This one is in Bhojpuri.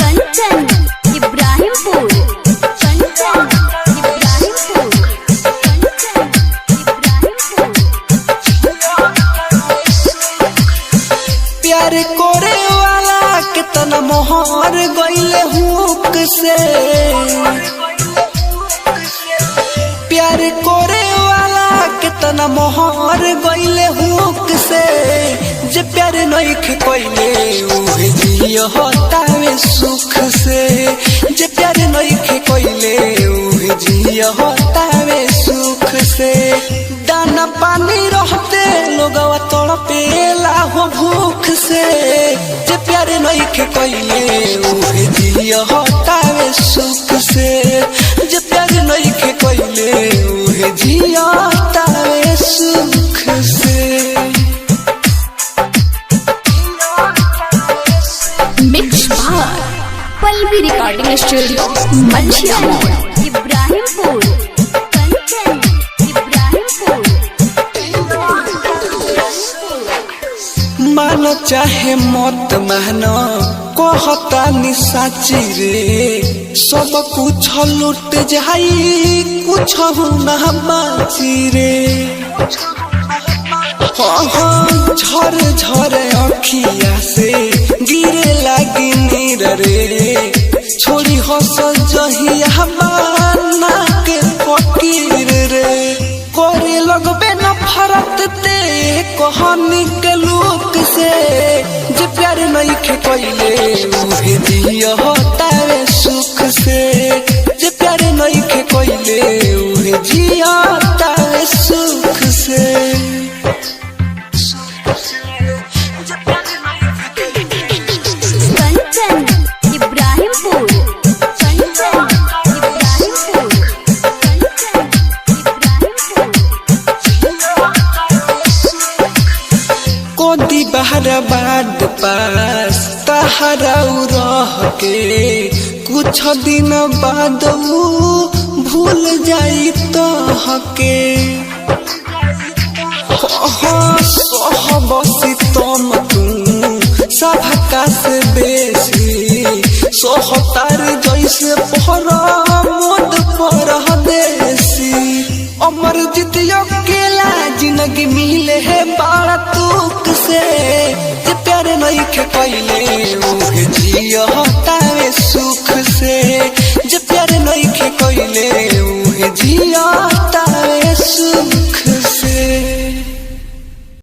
कंचन इब्राहिमपुर प्यार करे वाला कितना मोहर गईले हुक से, प्यार करे वाला कितना मोहर गईले हुक से, जे प्यार नइखे कइले उहे जियो होतावे सुख से, जे प्यार नइखे कइले उहे जियो होतावे सुख से। दाना पानी रहते लोगवा तड़पेला हो भूख से, जे प्यार नइखे कइले उहे जियो होतावे सुख से, जे प्यार नइखे कइले उहे जियो होतावे सुख से। मिक्स बार पल्लवी रिकॉर्डिंग स्टूडियो मछिया इब्राहिमपुर कंचन इब्राहिमपुर। मानो चाहे मत मानो कहता नि साची रे, सब कुछ लुट जाई कुछ ना बाची रे। झर झर अखिया से गिरे लागी नीर रे, छोड़ी हस जहिया बाना के फकीर रे। करे लगबे नफरत ते कहानी के लोक से, जे प्यार नइखे कइले उहे जियो होतावे सुख से, जे प्यार नइखे कइले उहे जियो होतावे सुख से। कंचन इब्राहिमपुर कंचन इब्राहिमपुर कंचन इब्राहिमपुर। कोदी बाहर बाद पास तहरा रह के, कुछ दिन बाद भूल जाई तहके। सहबसी तुम सबका से बेसी, सोहतार जैसे मोद पर देसी। अमर जितियो केला जिंदगी मिले है बाड़ा तुक से, जे प्यार नइखे कइले उहे जियो